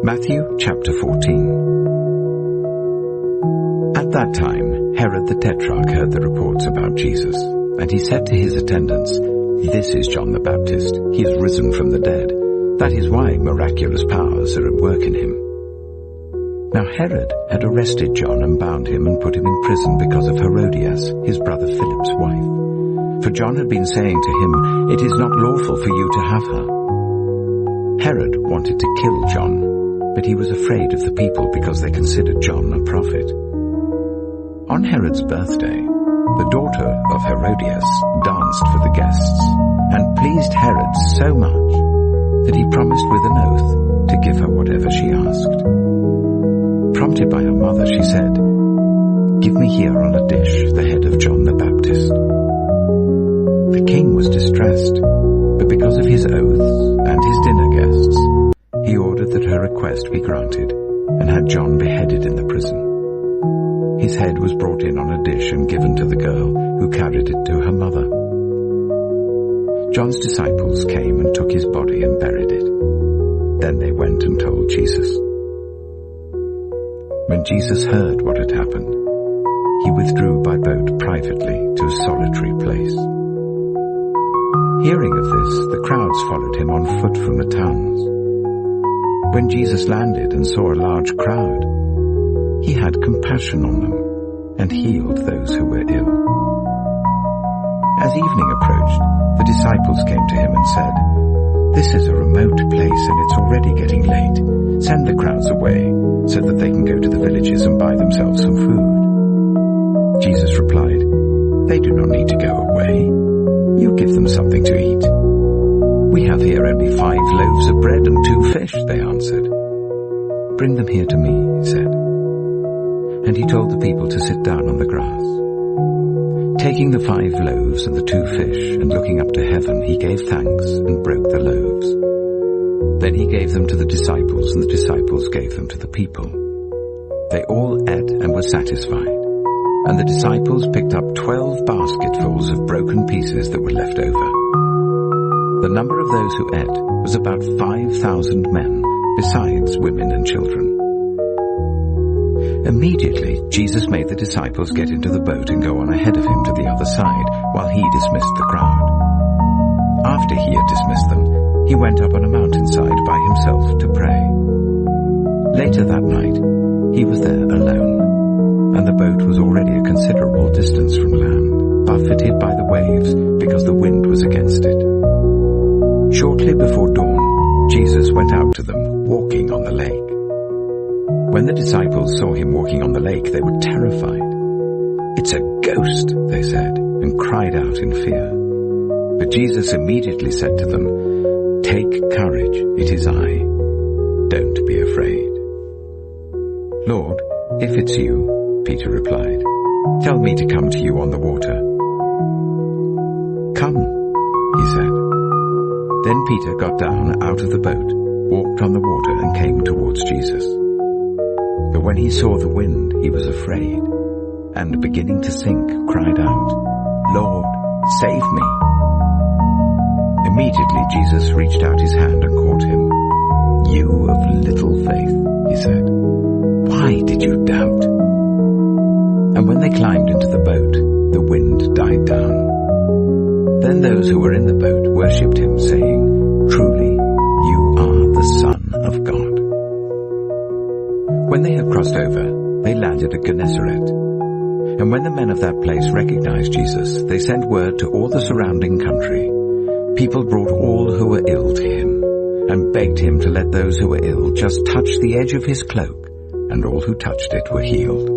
Matthew chapter 14. At that time, Herod the Tetrarch heard the reports about Jesus, and he said to his attendants, "This is John the Baptist. He is risen from the dead. That is why miraculous powers are at work in him." Now Herod had arrested John and bound him and put him in prison because of Herodias, his brother Philip's wife. For John had been saying to him, "It is not lawful for you to have her." Herod wanted to kill John, but he was afraid of the people because they considered John a prophet. On Herod's birthday, the daughter of Herodias danced for the guests and pleased Herod so much that he promised with an oath to give her whatever she asked. Prompted by her mother, she said, "Give me here on a dish the head of John the Baptist." The king was distressed, but because of his oaths and his dinner guests, he ordered that her request be granted and had John beheaded in the prison. His head was brought in on a dish and given to the girl, who carried it to her mother. John's disciples came and took his body and buried it. Then they went and told Jesus. When Jesus heard what had happened, he withdrew by boat privately to a solitary place. Hearing of this, the crowds followed him on foot from the towns. When Jesus landed and saw a large crowd, he had compassion on them and healed those who were ill. As evening approached, the disciples came to him and said, "This is a remote place and it's already getting late. Send the crowds away so that they can go to the villages and buy themselves some food." Jesus replied, "They do not need to go away. You give them something to eat." "We have here only 5 loaves of bread and 2 fish, they answered. "Bring them here to me," he said. And he told the people to sit down on the grass. Taking the 5 loaves and the 2 fish, and looking up to heaven, he gave thanks and broke the loaves. Then he gave them to the disciples, and the disciples gave them to the people. They all ate and were satisfied. And the disciples picked up 12 basketfuls of broken pieces that were left over. The number of those who ate was about 5,000 men, besides women and children. Immediately, Jesus made the disciples get into the boat and go on ahead of him to the other side, while he dismissed the crowd. After he had dismissed them, he went up on a mountainside by himself to pray. Later that night, he was there alone, and the boat was already a considerable distance from land, buffeted by the waves because the wind was against it. Shortly before dawn, Jesus went out to them, walking on the lake. When the disciples saw him walking on the lake, they were terrified. "It's a ghost," they said, and cried out in fear. But Jesus immediately said to them, "Take courage, it is I. Don't be afraid." "Lord, if it's you," Peter replied, "tell me to come to you on the water." "Come," he said. Then Peter got down out of the boat, walked on the water and came towards Jesus. But when he saw the wind, he was afraid, and beginning to sink, cried out, "Lord, save me." Immediately Jesus reached out his hand and caught him. "You of little faith," he said, "why did you doubt?" And when they climbed into the boat, the wind died down. Then those who were in the boat worshipped him, saying, "Truly, you are the Son of God." When they had crossed over, they landed at Gennesaret. And when the men of that place recognized Jesus, they sent word to all the surrounding country. People brought all who were ill to him, and begged him to let those who were ill just touch the edge of his cloak, and all who touched it were healed.